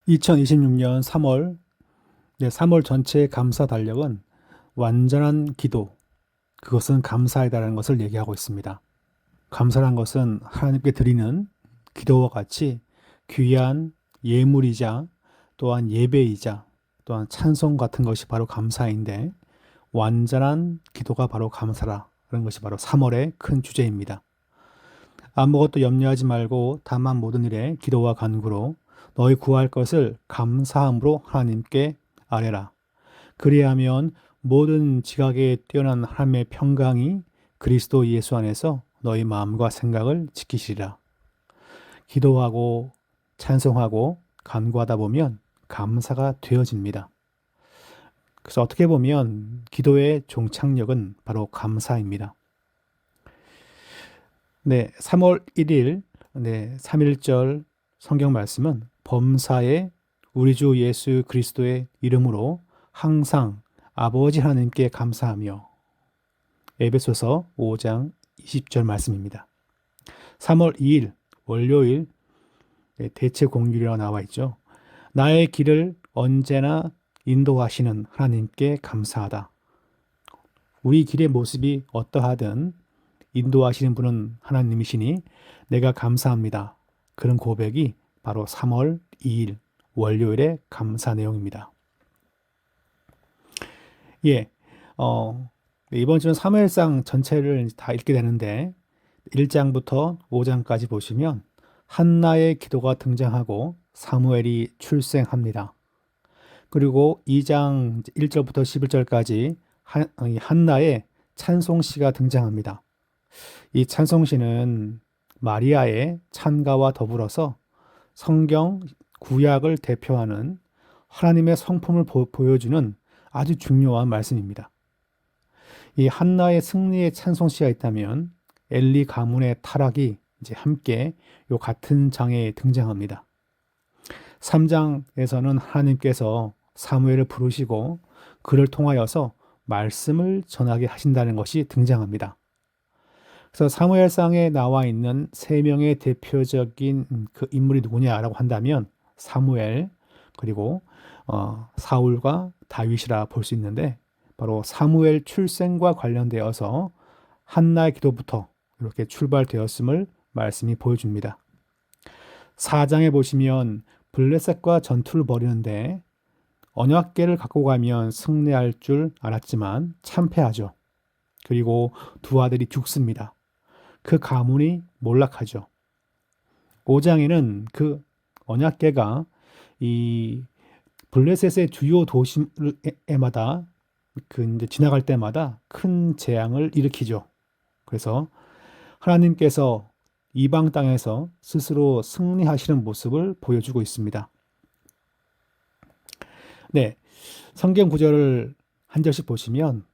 2026년 3월, 3월 전체의 감사 달력은 완전한 기도, 그것은 감사이다라는 것을 얘기하고 있습니다. 감사란 것은 하나님께 드리는 기도와 같이 귀한 예물이자 또한 예배이자 또한 찬송 같은 것이 바로 감사인데, 완전한 기도가 바로 감사라는 것이 바로 3월의 큰 주제입니다. 아무것도 염려하지 말고 다만 모든 일에 기도와 간구로 너희 구할 것을 감사함으로 하나님께 아뢰라. 그리하면 모든 지각에 뛰어난 하나님의 평강이 그리스도 예수 안에서 너희 마음과 생각을 지키시리라. 기도하고 찬송하고 간구하다 보면 감사가 되어집니다. 그래서 어떻게 보면 기도의 종착역은 바로 감사입니다. 3월 1일, 3.1절 성경 말씀은 범사에 우리 주 예수 그리스도의 이름으로 항상 아버지 하나님께 감사하며, 에베소서 5장 20절 말씀입니다. 3월 2일 월요일 대체 공휴일이라고 나와 있죠. 나의 길을 언제나 인도하시는 하나님께 감사하다. 우리 길의 모습이 어떠하든 인도하시는 분은 하나님이시니 내가 감사합니다. 그런 고백이 바로 3월 2일 월요일의 감사 내용입니다. 이번 주는 사무엘상 전체를 다 읽게 되는데 1장부터 5장까지 보시면 한나의 기도가 등장하고 사무엘이 출생합니다. 그리고 2장 1절부터 11절까지 한나의 찬송시가 등장합니다. 이 찬송시는 마리아의 찬가와 더불어서 성경 구약을 대표하는 하나님의 성품을 보여주는 아주 중요한 말씀입니다. 이 한나의 승리의 찬송시가 있다면 엘리 가문의 타락이 이제 함께 요 같은 장에 등장합니다. 3장에서는 하나님께서 사무엘을 부르시고 그를 통하여서 말씀을 전하게 하신다는 것이 등장합니다. 그래서 사무엘상에 나와 있는 세 명의 대표적인 그 인물이 누구냐라고 한다면 사무엘, 그리고 사울과 다윗이라 볼 수 있는데, 바로 사무엘 출생과 관련되어서 한나의 기도부터 이렇게 출발되었음을 말씀이 보여줍니다. 4장에 보시면 블레셋과 전투를 벌이는데 언약궤를 갖고 가면 승리할 줄 알았지만 참패하죠. 그리고 두 아들이 죽습니다. 그 가문이 몰락하죠. 5장에는 그 언약궤가 이 블레셋의 주요 도시마다 이제 지나갈 때마다 큰 재앙을 일으키죠. 그래서 하나님께서 이방 땅에서 스스로 승리하시는 모습을 보여주고 있습니다. 성경 구절을 한 절씩 보시면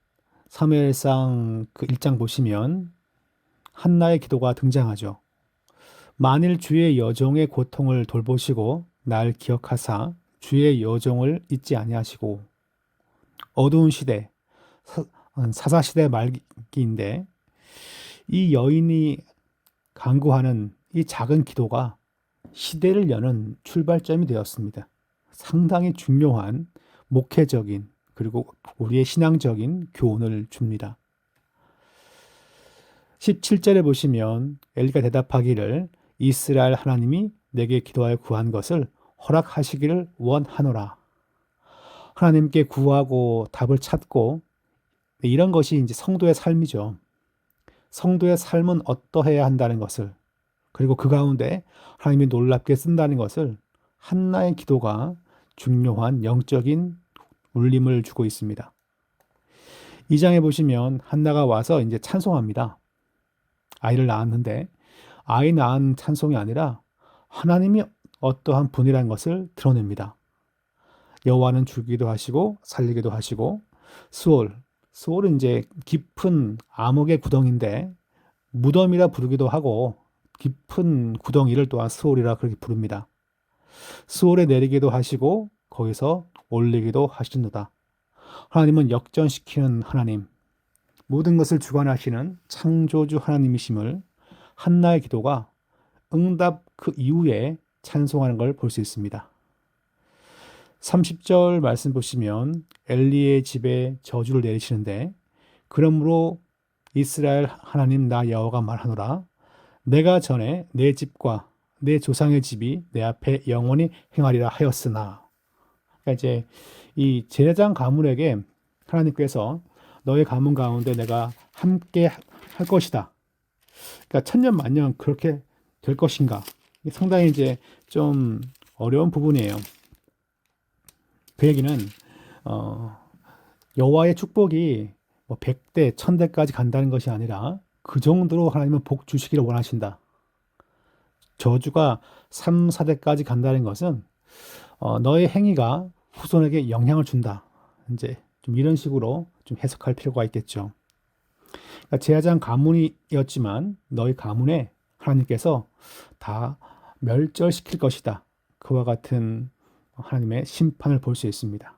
사무엘상 그 1장 보시면 한나의 기도가 등장하죠. 만일 주의 여종의 고통을 돌보시고 날 기억하사 주의 여종을 잊지 아니하시고, 어두운 시대, 사사시대 말기인데 이 여인이 간구하는 이 작은 기도가 시대를 여는 출발점이 되었습니다. 상당히 중요한 목회적인 그리고 우리의 신앙적인 교훈을 줍니다. 17절에 보시면 엘리가 대답하기를 이스라엘 하나님이 내게 기도하여 구한 것을 허락하시기를 원하노라. 하나님께 구하고 답을 찾고, 이런 것이 이제 성도의 삶이죠. 성도의 삶은 어떠해야 한다는 것을, 그리고 그 가운데 하나님이 놀랍게 쓴다는 것을 한나의 기도가 중요한 영적인 울림을 주고 있습니다. 2장에 보시면 한나가 와서 이제 찬송합니다. 아이를 낳았는데 아이 낳은 찬송이 아니라 하나님이 어떠한 분이라는 것을 드러냅니다. 여호와는 죽이기도 하시고 살리기도 하시고, 수올은 이제 깊은 암흑의 구덩이인데 무덤이라 부르기도 하고, 깊은 구덩이를 또한 수올이라 그렇게 부릅니다. 수올에 내리기도 하시고 거기서 올리기도 하시는도다. 하나님은 역전시키는 하나님, 모든 것을 주관하시는 창조주 하나님이심을 한나의 기도가 응답 그 이후에 찬송하는 걸 볼 수 있습니다. 30절 말씀 보시면 엘리의 집에 저주를 내리시는데 그러므로 이스라엘 하나님 나 여호와가 말하노라 내가 전에 내 집과 내 조상의 집이 내 앞에 영원히 행하리라 하였으나 그러니까 이제 이 제사장 가문에게 하나님께서 너의 가문 가운데 내가 함께 할 것이다. 그러니까 천년 만년 그렇게 될 것인가? 상당히 이제 좀 어려운 부분이에요. 그 얘기는 여호와의 축복이 뭐 100대, 1000대까지 간다는 것이 아니라 그 정도로 하나님은 복 주시기를 원하신다. 저주가 3, 4대까지 간다는 것은 너의 행위가 후손에게 영향을 준다. 이제 좀 이런 식으로 좀 해석할 필요가 있겠죠. 그러니까 제사장 가문이었지만 너희 가문에 하나님께서 다 멸절시킬 것이다. 그와 같은 하나님의 심판을 볼 수 있습니다.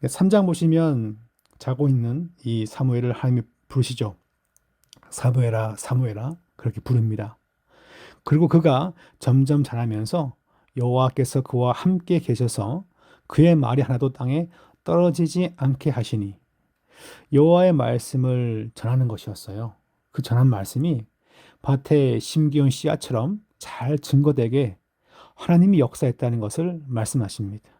3장 보시면 자고 있는 이 사무엘을 하나님이 부르시죠. 사무엘아, 사무엘아 그렇게 부릅니다. 그리고 그가 점점 자라면서 여호와께서 그와 함께 계셔서 그의 말이 하나도 땅에 떨어지지 않게 하시니 여호와의 말씀을 전하는 것이었어요. 그 전한 말씀이 밭에 심기운 씨앗처럼 잘 증거되게 하나님이 역사했다는 것을 말씀하십니다.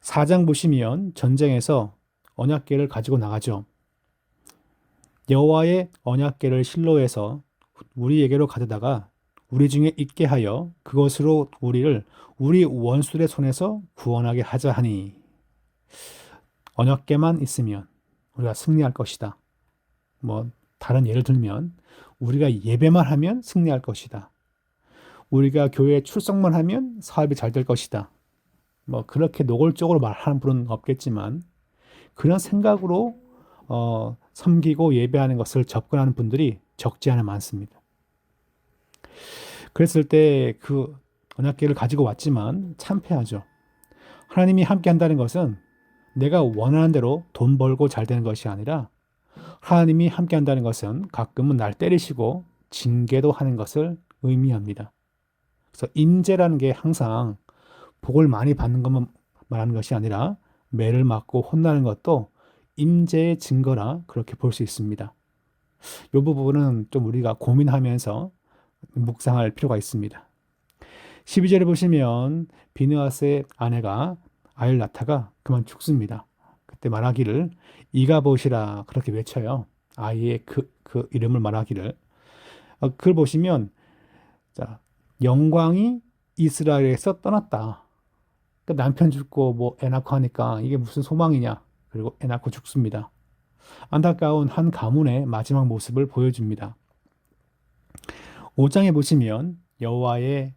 4장 보시면 전쟁에서 언약궤를 가지고 나가죠. 여호와의 언약궤를 실로에서 우리에게로 가져다가 우리 중에 있게 하여 그것으로 우리를 우리 원수의 손에서 구원하게 하자 하니 언약궤만 있으면 우리가 승리할 것이다. 뭐 다른 예를 들면 우리가 예배만 하면 승리할 것이다. 우리가 교회에 출석만 하면 사업이 잘 될 것이다. 뭐 그렇게 노골적으로 말하는 분은 없겠지만 그런 생각으로 섬기고 예배하는 것을 접근하는 분들이 적지 않아 많습니다. 그랬을 때 그 언약궤를 가지고 왔지만 참패하죠. 하나님이 함께 한다는 것은 내가 원하는 대로 돈 벌고 잘 되는 것이 아니라 하나님이 함께 한다는 것은 가끔은 날 때리시고 징계도 하는 것을 의미합니다. 그래서 임재라는 게 항상 복을 많이 받는 것만 말하는 것이 아니라 매를 맞고 혼나는 것도 임재의 증거라 그렇게 볼 수 있습니다. 이 부분은 좀 우리가 고민하면서 묵상할 필요가 있습니다. 12절에 보시면 비느하스의 아내가 아이를 낳다가 그만 죽습니다. 그때 말하기를 이가봇이라 그렇게 외쳐요. 아이의 그 이름을 말하기를. 그걸 보시면 자, 영광이 이스라엘에서 떠났다. 그러니까 남편 죽고 뭐 애 낳고 하니까 이게 무슨 소망이냐. 그리고 애 낳고 죽습니다. 안타까운 한 가문의 마지막 모습을 보여줍니다. 5장에 보시면 여호와의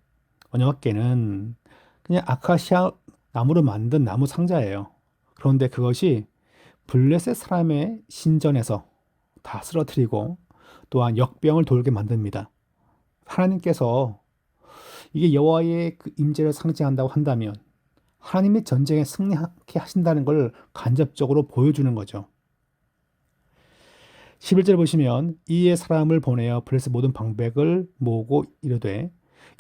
언약궤는 그냥 아카시아 나무로 만든 나무 상자예요. 그런데 그것이 블레셋 사람의 신전에서 다 쓰러뜨리고 또한 역병을 돌게 만듭니다. 하나님께서 이게 여호와의 그 임재를 상징한다고 한다면 하나님이 전쟁에 승리하게 하신다는 걸 간접적으로 보여주는 거죠. 11절 보시면 이에 사람을 보내어 블레셋 모든 방백을 모으고 이르되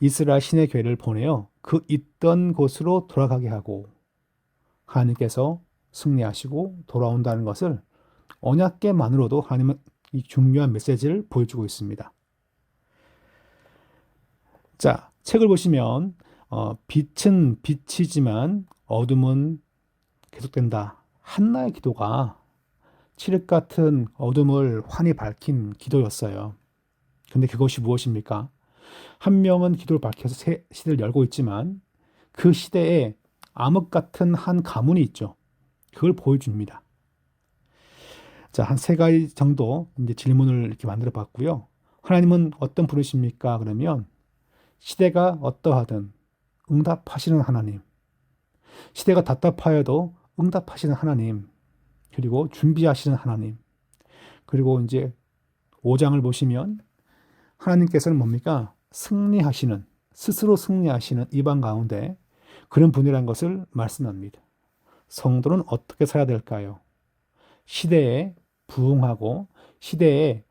이스라엘 신의 궤를 보내어 그 있던 곳으로 돌아가게 하고 하나님께서 승리하시고 돌아온다는 것을 언약궤만으로도 하나님은 이 중요한 메시지를 보여주고 있습니다. 자, 책을 보시면 빛은 빛이지만 어둠은 계속된다. 한나의 기도가 칠흑 같은 어둠을 환히 밝힌 기도였어요. 근데 그것이 무엇입니까? 한 명은 기도를 밝혀서 새 시대를 열고 있지만 그 시대에 암흑 같은 한 가문이 있죠. 그걸 보여줍니다. 자, 한 세 가지 정도 이제 질문을 이렇게 만들어 봤고요. 하나님은 어떤 분이십니까? 그러면 시대가 어떠하든 응답하시는 하나님. 시대가 답답하여도 응답하시는 하나님. 그리고 준비하시는 하나님. 그리고 이제 5장을 보시면 하나님께서는 뭡니까? 승리하시는, 스스로 승리하시는 이방 가운데 그런 분이라는 것을 말씀합니다. 성도는 어떻게 살아야 될까요? 시대에 부응하고 시대에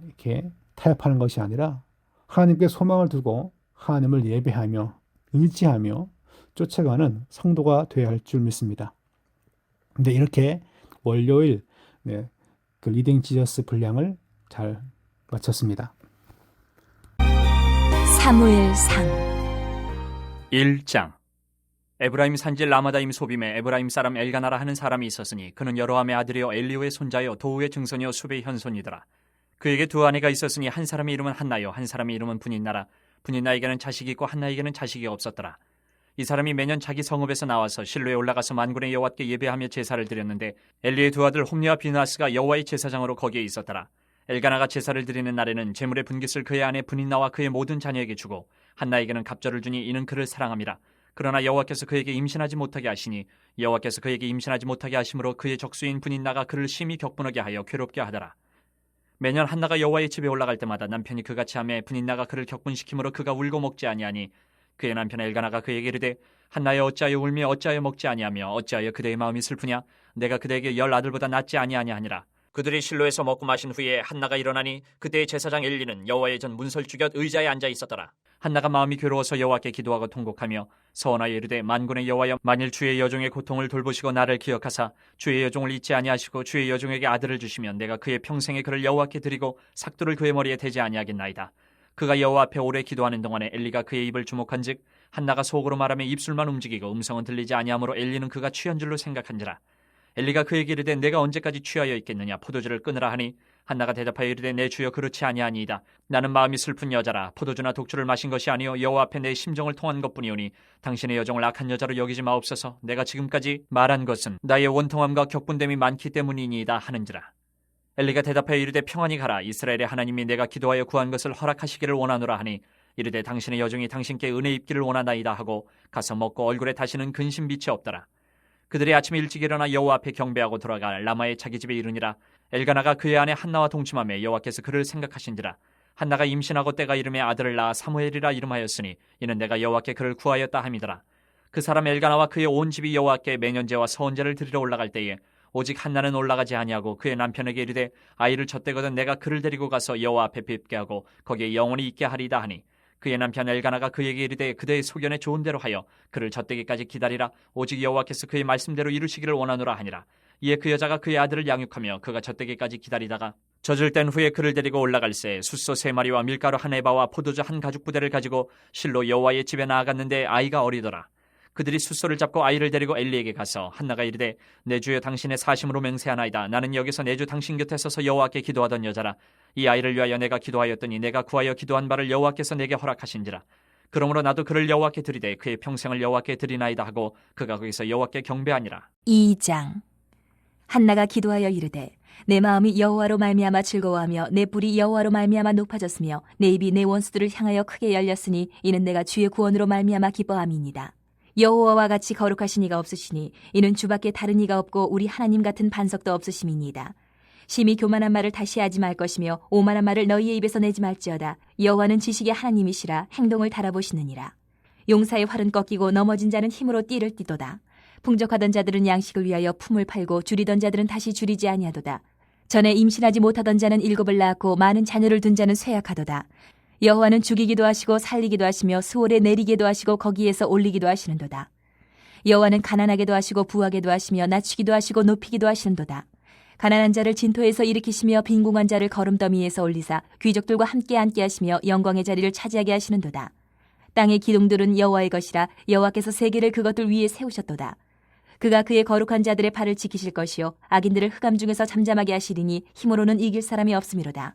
이렇게 타협하는 것이 아니라 하나님께 소망을 두고 하나님을 예배하며 의지하며 쫓아가는 성도가 되어야 할 줄 믿습니다. 근데 이렇게 월요일 그 리딩 지저스 분량을 잘 마쳤습니다. 사무엘상 1장. 에브라임 산지 라마다임 소빔에 에브라임 사람 엘가나라 하는 사람이 있었으니 그는 여로함의 아들이요 엘리오의 손자요 도우의 증손이요 수베의 현손이더라. 그에게 두 아내가 있었으니 한 사람의 이름은 한나요 한 사람의 이름은 분인나라. 분인나에게는 자식이 있고 한나에게는 자식이 없었더라. 이 사람이 매년 자기 성읍에서 나와서 실로에 올라가서 만군의 여호와께 예배하며 제사를 드렸는데 엘리의 두 아들 홈리와 비느하스가 여호와의 제사장으로 거기에 있었더라. 엘가나가 제사를 드리는 날에는 제물의 분깃을 그의 아내 분인나와 그의 모든 자녀에게 주고 한나에게는 갑절을 주니 이는 그를 사랑함이라. 그러나 여호와께서 그에게 임신하지 못하게 하시니 여호와께서 그에게 임신하지 못하게 하심으로 그의 적수인 분인나가 그를 심히 격분하게 하여 괴롭게 하더라. 매년 한나가 여호와의 집에 올라갈 때마다 남편이 그같이 하매 분인나가 그를 격분시키므로 그가 울고 먹지 아니하니 그의 남편 엘가나가 그에게 이르되 한나여 어찌하여 울며 어찌하여 먹지 아니하며 어찌하여 그대의 마음이 슬프냐 내가 그대에게 10 아들보다 낫지 아니하냐 하니라. 그들이 실로에서 먹고 마신 후에 한나가 일어나니 그때의 제사장 엘리는 여호와의 전 문설주 곁 의자에 앉아 있었더라. 한나가 마음이 괴로워서 여호와께 기도하고 통곡하며 서원하여 이르되 만군의 여호와여 만일 주의 여종의 고통을 돌보시고 나를 기억하사 주의 여종을 잊지 아니하시고 주의 여종에게 아들을 주시면 내가 그의 평생에 그를 여호와께 드리고 삭두를 그의 머리에 대지 아니하겠나이다. 그가 여호와 앞에 오래 기도하는 동안에 엘리가 그의 입을 주목한즉 한나가 속으로 말하며 입술만 움직이고 음성은 들리지 아니하므로 엘리는 그가 취한 줄로 생각한지라. 엘리가 그에게 이르되 내가 언제까지 취하여 있겠느냐 포도주를 끊으라 하니 한나가 대답하여 이르되 내 주여 그렇지 아니하니이다. 나는 마음이 슬픈 여자라 포도주나 독주를 마신 것이 아니요 여호와 앞에 내 심정을 통한 것뿐이오니 당신의 여종을 악한 여자로 여기지 마옵소서. 내가 지금까지 말한 것은 나의 원통함과 격분됨이 많기 때문이니이다 하는지라. 엘리가 대답하여 이르되 평안히 가라. 이스라엘의 하나님이 내가 기도하여 구한 것을 허락하시기를 원하노라 하니 이르되 당신의 여종이 당신께 은혜 입기를 원하나이다 하고 가서 먹고 얼굴에 다시는 근심 빛이 없더라. 그들이 아침에 일찍 일어나 여호와 앞에 경배하고 돌아가 라마의 자기 집에 이르니라. 엘가나가 그의 아내 한나와 동침하며 여호와께서 그를 생각하신지라. 한나가 임신하고 때가 이름에 아들을 낳아 사무엘이라 이름하였으니 이는 내가 여호와께 그를 구하였다 함이더라. 그 사람 엘가나와 그의 온 집이 여호와께 매년제와 서원제를 드리러 올라갈 때에 오직 한나는 올라가지 아니하고 그의 남편에게 이르되 아이를 젖대거든 내가 그를 데리고 가서 여호와 앞에 뵙게 하고 거기에 영원히 있게 하리이다 하니 그의 남편 엘가나가 그에게 이르되 그대의 소견에 좋은 대로 하여 그를 젖대기까지 기다리라. 오직 여호와께서 그의 말씀대로 이루시기를 원하노라 하니라. 이에 그 여자가 그의 아들을 양육하며 그가 젖대기까지 기다리다가 젖을 땐 후에 그를 데리고 올라갈새 숫소 3마리와 밀가루 1에바와 포도주 1가죽 부대를 가지고 실로 여호와의 집에 나아갔는데 아이가 어리더라. 그들이 숫소를 잡고 아이를 데리고 엘리에게 가서 한나가 이르되 내 주여 당신의 사심으로 맹세하나이다. 나는 여기서 내 주 당신 곁에 서서 여호와께 기도하던 여자라. 이 아이를 위하여 내가 기도하였더니 내가 구하여 기도한 바를 여호와께서 내게 허락하신지라. 그러므로 나도 그를 여호와께 드리되 그의 평생을 여호와께 드리나이다 하고 그가 거기서 여호와께 경배하니라. 2장. 한나가 기도하여 이르되 내 마음이 여호와로 말미암아 즐거워하며 내 뿔이 여호와로 말미암아 높아졌으며 내 입이 내 원수들을 향하여 크게 열렸으니 이는 내가 주의 구원으로 말미암아 기뻐함이니이다. 여호와와 같이 거룩하신 이가 없으시니 이는 주밖에 다른 이가 없고 우리 하나님 같은 반석도 없으심이니이다. 심히 교만한 말을 다시 하지 말 것이며 오만한 말을 너희의 입에서 내지 말지어다. 여호와는 지식의 하나님이시라 행동을 달아보시느니라. 용사의 활은 꺾이고 넘어진 자는 힘으로 띠를 띠도다. 풍족하던 자들은 양식을 위하여 품을 팔고 줄이던 자들은 다시 줄이지 아니하도다. 전에 임신하지 못하던 자는 7을 낳았고 많은 자녀를 둔 자는 쇠약하도다. 여호와는 죽이기도 하시고 살리기도 하시며 수월에 내리기도 하시고 거기에서 올리기도 하시는도다. 여호와는 가난하게도 하시고 부하게도 하시며 낮추기도 하시고 높이기도 하시는도다. 가난한 자를 진토에서 일으키시며 빈궁한 자를 거름더미에서 올리사 귀족들과 함께 앉게 하시며 영광의 자리를 차지하게 하시는도다. 땅의 기둥들은 여호와의 것이라 여호와께서 세계를 그것들 위에 세우셨도다. 그가 그의 거룩한 자들의 발을 지키실 것이요 악인들을 흑암 중에서 잠잠하게 하시리니 힘으로는 이길 사람이 없음이로다.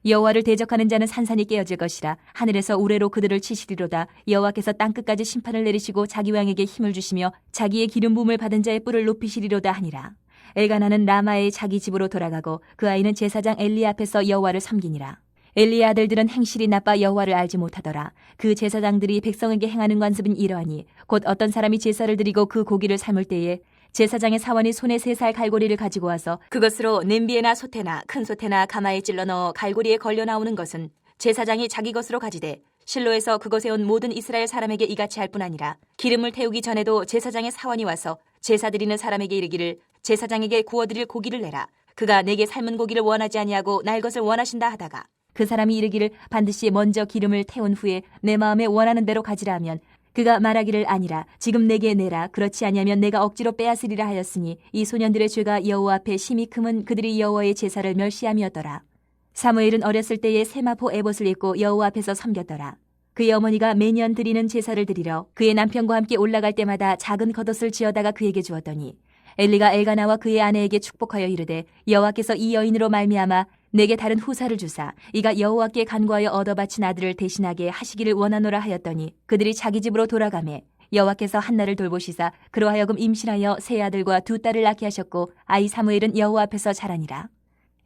여호와를 대적하는 자는 산산이 깨어질 것이라 하늘에서 우레로 그들을 치시리로다. 여호와께서 땅끝까지 심판을 내리시고 자기 왕에게 힘을 주시며 자기의 기름 부음을 받은 자의 뿔을 높이시리로다 하니라. 엘가나는 라마의 자기 집으로 돌아가고 그 아이는 제사장 엘리 앞에서 여호와를 섬기니라. 엘리의 아들들은 행실이 나빠 여호와를 알지 못하더라. 그 제사장들이 백성에게 행하는 관습은 이러하니 곧 어떤 사람이 제사를 드리고 그 고기를 삶을 때에 제사장의 사원이 손에 3살 갈고리를 가지고 와서 그것으로 냄비에나 솥에나 큰 솥에나 가마에 찔러 넣어 갈고리에 걸려 나오는 것은 제사장이 자기 것으로 가지되 실로에서 그것에 온 모든 이스라엘 사람에게 이같이 할 뿐 아니라 기름을 태우기 전에도 제사장의 사원이 와서 제사 드리는 사람에게 이르기를 제사장에게 구워드릴 고기를 내라. 그가 내게 삶은 고기를 원하지 아니하고 날 것을 원하신다 하다가 그 사람이 이르기를 반드시 먼저 기름을 태운 후에 내 마음에 원하는 대로 가지라 하면 그가 말하기를 아니라 지금 내게 내라. 그렇지 아니하면 내가 억지로 빼앗으리라 하였으니 이 소년들의 죄가 여호와 앞에 심히 크면 그들이 여호와의 제사를 멸시함이었더라. 사무엘은 어렸을 때에 세마포 에봇을 입고 여호와 앞에서 섬겼더라. 그의 어머니가 매년 드리는 제사를 드리러 그의 남편과 함께 올라갈 때마다 작은 겉옷을 지어다가 그에게 주었더니 엘리가 엘가나와 그의 아내에게 축복하여 이르되 여호와께서 이 여인으로 말미암아 내게 다른 후사를 주사 이가 여호와께 간구하여 얻어 바친 아들을 대신하게 하시기를 원하노라 하였더니 그들이 자기 집으로 돌아가매 여호와께서 한나를 돌보시사 그로 하여금 임신하여 세 아들과 두 딸을 낳게 하셨고 아이 사무엘은 여호와 앞에서 자라니라.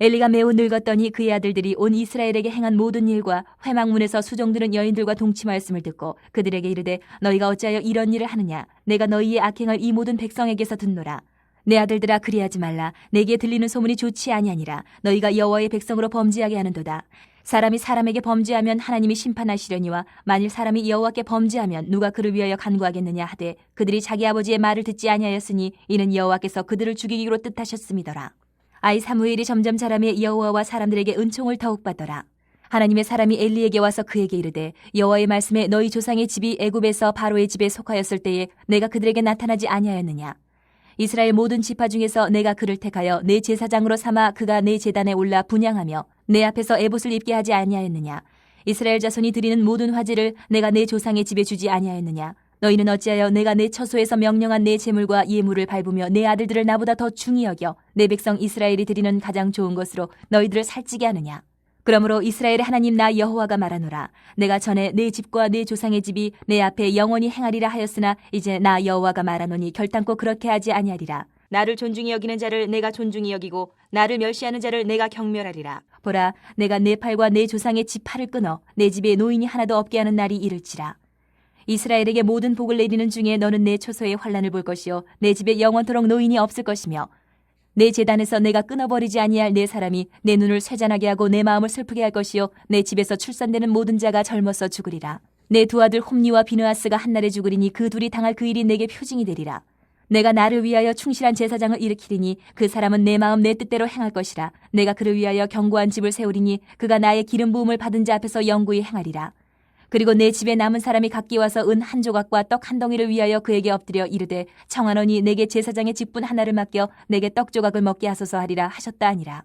엘리가 매우 늙었더니 그의 아들들이 온 이스라엘에게 행한 모든 일과 회막문에서 수종드는 여인들과 동침하였음을 듣고 그들에게 이르되 너희가 어찌하여 이런 일을 하느냐. 내가 너희의 악행을 이 모든 백성에게서 듣노라. 내 아들들아 그리하지 말라. 내게 들리는 소문이 좋지 아니하니라. 너희가 여호와의 백성으로 범죄하게 하는도다. 사람이 사람에게 범죄하면 하나님이 심판하시려니와 만일 사람이 여호와께 범죄하면 누가 그를 위하여 간구하겠느냐 하되 그들이 자기 아버지의 말을 듣지 아니하였으니 이는 여호와께서 그들을 죽이기로 뜻하셨음이더라. 아이 사무엘이 점점 자라매 여호와와 사람들에게 은총을 더욱 받더라. 하나님의 사람이 엘리에게 와서 그에게 이르되 여호와의 말씀에 너희 조상의 집이 애굽에서 바로의 집에 속하였을 때에 내가 그들에게 나타나지 아니하였느냐. 이스라엘 모든 지파 중에서 내가 그를 택하여 내 제사장으로 삼아 그가 내 제단에 올라 분향하며 내 앞에서 에봇을 입게 하지 아니하였느냐. 이스라엘 자손이 드리는 모든 화제를 내가 내 조상의 집에 주지 아니하였느냐. 너희는 어찌하여 내가 내 처소에서 명령한 내 제물과 예물을 밟으며 내 아들들을 나보다 더 중히 여겨 내 백성 이스라엘이 드리는 가장 좋은 것으로 너희들을 살찌게 하느냐. 그러므로 이스라엘의 하나님 나 여호와가 말하노라. 내가 전에 내 집과 내 조상의 집이 내 앞에 영원히 행하리라 하였으나 이제 나 여호와가 말하노니 결단코 그렇게 하지 아니하리라. 나를 존중히 여기는 자를 내가 존중히 여기고 나를 멸시하는 자를 내가 경멸하리라. 보라, 내가 내 팔과 내 조상의 집 팔을 끊어 내 집에 노인이 하나도 없게 하는 날이 이를지라. 이스라엘에게 모든 복을 내리는 중에 너는 내 초소의 환난을 볼 것이요 내 집에 영원토록 노인이 없을 것이며 내 제단에서 내가 끊어버리지 아니할 내 사람이 내 눈을 쇠잔하게 하고 내 마음을 슬프게 할 것이요 내 집에서 출산되는 모든 자가 젊어서 죽으리라. 내 두 아들 홈니와 비느하스가 한날에 죽으리니 그 둘이 당할 그 일이 내게 표징이 되리라. 내가 나를 위하여 충실한 제사장을 일으키리니 그 사람은 내 마음 내 뜻대로 행할 것이라. 내가 그를 위하여 견고한 집을 세우리니 그가 나의 기름 부음을 받은 자 앞에서 영구히 행하리라. 그리고 내 집에 남은 사람이 각기 와서 은 한 조각과 떡 한 덩이를 위하여 그에게 엎드려 이르되 청하노니 내게 제사장의 직분 하나를 맡겨 내게 떡 조각을 먹게 하소서 하리라 하셨다 하니라.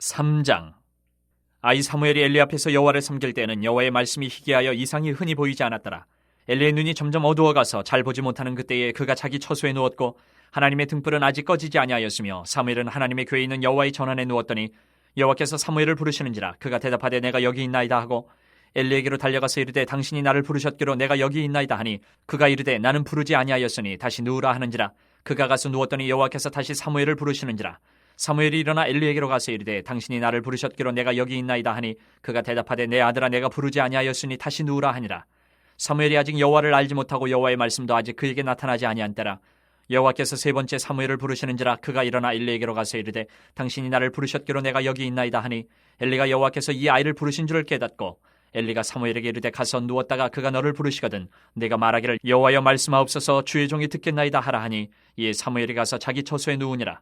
3장. 아이 사무엘이 엘리 앞에서 여호와를 섬길 때는 여호와의 말씀이 희귀하여 이상이 흔히 보이지 않았더라. 엘리의 눈이 점점 어두워가서 잘 보지 못하는 그때에 그가 자기 처소에 누웠고 하나님의 등불은 아직 꺼지지 아니하였으며 사무엘은 하나님의 궤에 있는 여호와의 전환에 누웠더니 여호와께서 사무엘을 부르시는지라. 그가 대답하되 내가 여기 있나이다 하고 엘리에게로 달려가서 이르되 당신이 나를 부르셨기로 내가 여기 있나이다 하니 그가 이르되 나는 부르지 아니하였으니 다시 누우라 하는지라. 그가 가서 누웠더니 여호와께서 다시 사무엘을 부르시는지라. 사무엘이 일어나 엘리에게로 가서 이르되 당신이 나를 부르셨기로 내가 여기 있나이다 하니 그가 대답하되 내 아들아 내가 부르지 아니하였으니 다시 누우라 하니라. 사무엘이 아직 여호와를 알지 못하고 여호와의 말씀도 아직 그에게 나타나지 아니한 때라. 여호와께서 세 번째 사무엘을 부르시는지라. 그가 일어나 엘리에게로 가서 이르되 당신이 나를 부르셨기로 내가 여기 있나이다 하니 엘리가 여호와께서 이 아이를 부르신 줄을 깨닫고 엘리가 사무엘에게 이르되 가서 누웠다가 그가 너를 부르시거든 내가 말하기를 여호와여 말씀하옵소서 주의 종이 듣겠나이다 하라 하니 이에 사무엘이 가서 자기 처소에 누우니라.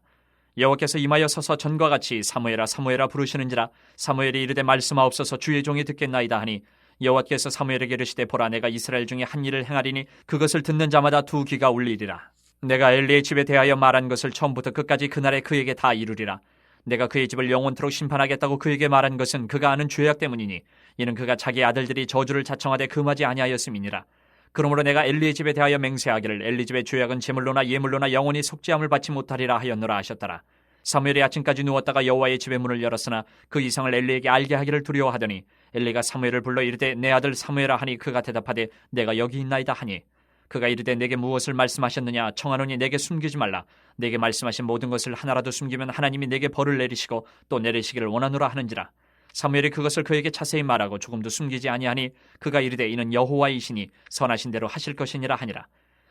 여호와께서 임하여 서서 전과 같이 사무엘아 사무엘아 부르시는지라. 사무엘이 이르되 말씀하옵소서 주의 종이 듣겠나이다 하니 여호와께서 사무엘에게 이르시되 보라 내가 이스라엘 중에 한 일을 행하리니 그것을 듣는 자마다 두 귀가 울리리라. 내가 엘리의 집에 대하여 말한 것을 처음부터 끝까지 그날에 그에게 다 이루리라. 내가 그의 집을 영원토록 심판하겠다고 그에게 말한 것은 그가 아는 죄악 때문이니 이는 그가 자기 아들들이 저주를 자청하되 금하지 아니하였음이니라. 그러므로 내가 엘리의 집에 대하여 맹세하기를 엘리 집의 죄악은 제물로나 예물로나 영원히 속죄함을 받지 못하리라 하였노라 하셨더라. 사무엘이 아침까지 누웠다가 여호와의 집의 문을 열었으나 그 이상을 엘리에게 알게 하기를 두려워하더니 엘리가 사무엘을 불러 이르되 내 아들 사무엘아 하니 그가 대답하되 내가 여기 있나이다 하니 그가 이르되 내게 무엇을 말씀하셨느냐. 청하노니 내게 숨기지 말라. 내게 말씀하신 모든 것을 하나라도 숨기면 하나님이 내게 벌을 내리시고 또 내리시기를 원하노라 하는지라. 사무엘이 그것을 그에게 자세히 말하고 조금도 숨기지 아니하니 그가 이르되 이는 여호와이시니 선하신 대로 하실 것이니라 하니라.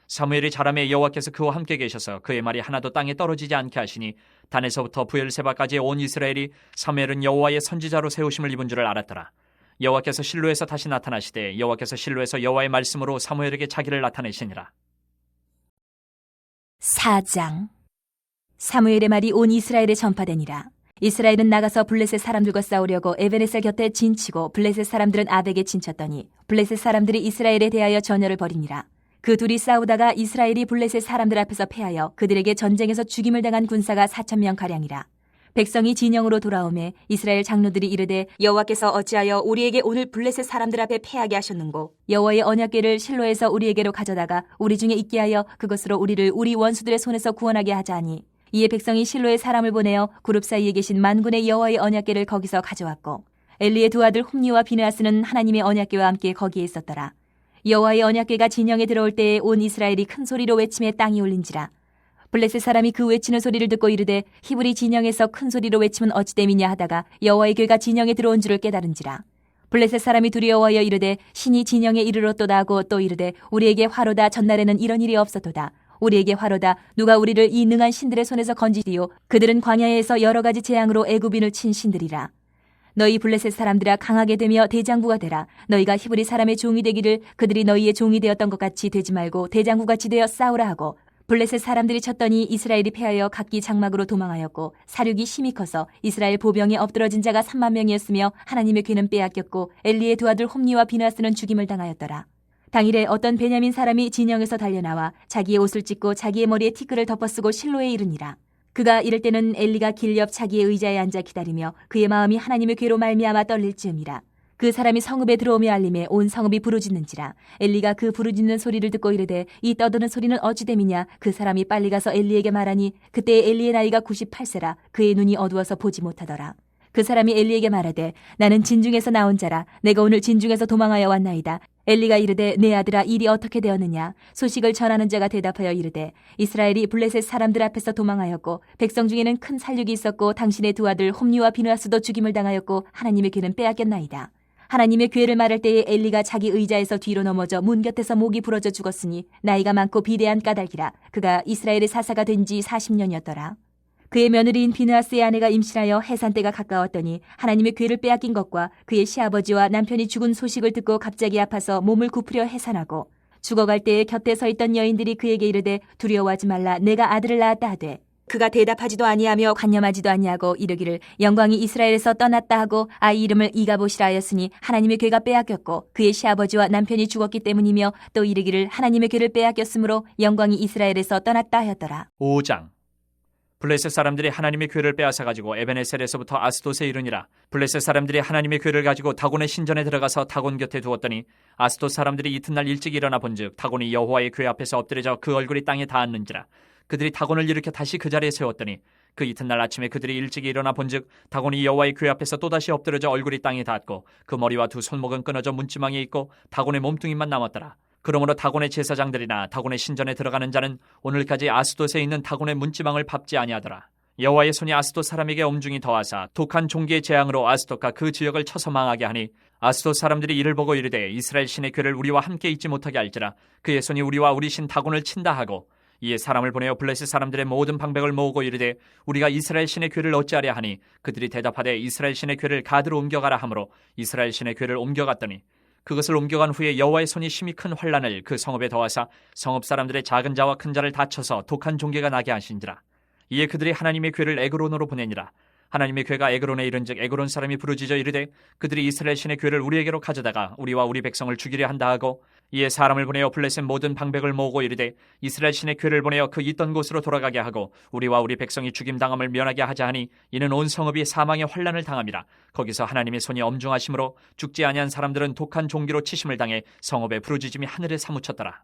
사무엘이 자라매 여호와께서 그와 함께 계셔서 그의 말이 하나도 땅에 떨어지지 않게 하시니 단에서부터 부엘세바까지 온 이스라엘이 사무엘은 여호와의 선지자로 세우심을 입은 줄을 알았더라. 여호와께서 실로에서 다시 나타나시되 여호와께서 실로에서 여호와의 말씀으로 사무엘에게 자기를 나타내시니라. 4장. 사무엘의 말이 온 이스라엘에 전파되니라. 이스라엘은 나가서 블레셋 사람들과 싸우려고 에베네셀 곁에 진치고 블레셋 사람들은 아벡에 진쳤더니 블레셋 사람들이 이스라엘에 대하여 전열을 벌이니라. 그 둘이 싸우다가 이스라엘이 블레셋 사람들 앞에서 패하여 그들에게 전쟁에서 죽임을 당한 군사가 4,000명 가량이라. 백성이 진영으로 돌아오매 이스라엘 장로들이 이르되 여호와께서 어찌하여 우리에게 오늘 블레셋 사람들 앞에 패하게 하셨는고 여호와의 언약궤를 실로에서 우리에게로 가져다가 우리 중에 있게 하여 그것으로 우리를 우리 원수들의 손에서 구원하게 하자니 이에 백성이 실로에 사람을 보내어 그룹 사이에 계신 만군의 여호와의 언약궤를 거기서 가져왔고 엘리의 두 아들 홈니와 비느하스는 하나님의 언약궤와 함께 거기에 있었더라. 여호와의 언약궤가 진영에 들어올 때에 온 이스라엘이 큰 소리로 외침에 땅이 울린지라. 블레셋 사람이 그 외치는 소리를 듣고 이르되 히브리 진영에서 큰 소리로 외치면 어찌 됨이냐 하다가 여호와의 궤가 진영에 들어온 줄을 깨달은지라. 블레셋 사람이 두려워하여 이르되 신이 진영에 이르렀도다 하고 또 이르되 우리에게 화로다. 전날에는 이런 일이 없었도다. 우리에게 화로다. 누가 우리를 이 능한 신들의 손에서 건지디요. 그들은 광야에서 여러 가지 재앙으로 애굽인을 친 신들이라. 너희 블레셋 사람들아 강하게 되며 대장부가 되라. 너희가 히브리 사람의 종이 되기를 그들이 너희의 종이 되었던 것 같이 되지 말고 대장부같이 되어 싸우라 하고 블레셋 사람들이 쳤더니 이스라엘이 패하여 각기 장막으로 도망하였고 사륙이 심히 커서 이스라엘 보병에 엎드러진 자가 3만 명이었으며 하나님의 궤는 빼앗겼고 엘리의 두 아들 홈니와 비느하스는 죽임을 당하였더라. 당일에 어떤 베냐민 사람이 진영에서 달려나와 자기의 옷을 찢고 자기의 머리에 티끌을 덮어쓰고 실로에 이르니라. 그가 이럴 때는 엘리가 길 옆 자기의 의자에 앉아 기다리며 그의 마음이 하나님의 궤로 말미암아 떨릴 즈음이라. 그 사람이 성읍에 들어오며 알림에 온 성읍이 부르짖는지라. 엘리가 그 부르짖는 소리를 듣고 이르되 이 떠드는 소리는 어찌 됨이냐. 그 사람이 빨리 가서 엘리에게 말하니 그때 엘리의 나이가 98세라. 그의 눈이 어두워서 보지 못하더라. 그 사람이 엘리에게 말하되 나는 진중에서 나온 자라. 내가 오늘 진중에서 도망하여 왔나이다. 엘리가 이르되 내 아들아 일이 어떻게 되었느냐. 소식을 전하는 자가 대답하여 이르되 이스라엘이 블레셋 사람들 앞에서 도망하였고 백성 중에는 큰 살육이 있었고 당신의 두 아들 홈니와 비느하스도 죽임을 당하였고 하나님의 궤는 빼앗겼나이다. 하나님의 궤를 말할 때에 엘리가 자기 의자에서 뒤로 넘어져 문 곁에서 목이 부러져 죽었으니 나이가 많고 비대한 까닭이라. 그가 이스라엘의 사사가 된 지 40년이었더라. 그의 며느리인 비느하스의 아내가 임신하여 해산 때가 가까웠더니 하나님의 궤를 빼앗긴 것과 그의 시아버지와 남편이 죽은 소식을 듣고 갑자기 아파서 몸을 굽으려 해산하고 죽어갈 때에 곁에 서 있던 여인들이 그에게 이르되 두려워하지 말라. 내가 아들을 낳았다 하되 그가 대답하지도 아니하며 관념하지도 아니하고 이르기를 영광이 이스라엘에서 떠났다 하고 아이 이름을 이가봇이라 하였으니 하나님의 궤가 빼앗겼고 그의 시아버지와 남편이 죽었기 때문이며 또 이르기를 하나님의 궤를 빼앗겼으므로 영광이 이스라엘에서 떠났다 하였더라. 5장. 블레셋 사람들이 하나님의 궤를 빼앗아 가지고 에베네셀에서부터 아스돗에 이르니라. 블레셋 사람들이 하나님의 궤를 가지고 다곤의 신전에 들어가서 다곤 곁에 두었더니 아스돗 사람들이 이튿날 일찍 일어나 본즉 다곤이 여호와의 궤 앞에서 엎드려져 그 얼굴이 땅에 닿았는지라. 그들이 다곤을 일으켜 다시 그 자리에 세웠더니 그 이튿날 아침에 그들이 일찍 일어나 본즉 다곤이 여호와의 궤 앞에서 또다시 엎드려져 얼굴이 땅에 닿았고 그 머리와 두 손목은 끊어져 문지망에 있고 다곤의 몸뚱이만 남았더라. 그러므로 다곤의 제사장들이나 다곤의 신전에 들어가는 자는 오늘까지 아스돗에 있는 다곤의 문지망을 밟지 아니하더라. 여호와의 손이 아스돗 사람에게 엄중히 더하사 독한 종기의 재앙으로 아스돗과 그 지역을 쳐서 망하게 하니 아스돗 사람들이 이를 보고 이르되 이스라엘 신의 궤를 우리와 함께 있지 못하게 할지라. 그의 손이 우리와 우리 신 다곤을 친다 하고 이에 사람을 보내어 블레셋 사람들의 모든 방백을 모으고 이르되 우리가 이스라엘 신의 궤를 어찌하려 하니 그들이 대답하되 이스라엘 신의 궤를 가드로 옮겨가라 하므로 이스라엘 신의 궤를 옮겨갔더니 그것을 옮겨간 후에 여호와의 손이 심히 큰 환란을 그 성읍에 더하사 성읍 사람들의 작은 자와 큰 자를 다쳐서 독한 종괴가 나게 하신지라. 이에 그들이 하나님의 궤를 에그론으로 보내니라. 하나님의 궤가 에그론에 이른즉 에그론 사람이 부르짖어 이르되 그들이 이스라엘 신의 궤를 우리에게로 가져다가 우리와 우리 백성을 죽이려 한다 하고 이에 사람을 보내어 블레셋 모든 방백을 모으고 이르되 이스라엘 신의 궤를 보내어 그 있던 곳으로 돌아가게 하고 우리와 우리 백성이 죽임당함을 면하게 하자 하니 이는 온 성읍이 사망의 환란을 당함이라. 거기서 하나님의 손이 엄중하심으로 죽지 아니한 사람들은 독한 종기로 치심을 당해 성읍의 부르짖음이 하늘에 사무쳤더라.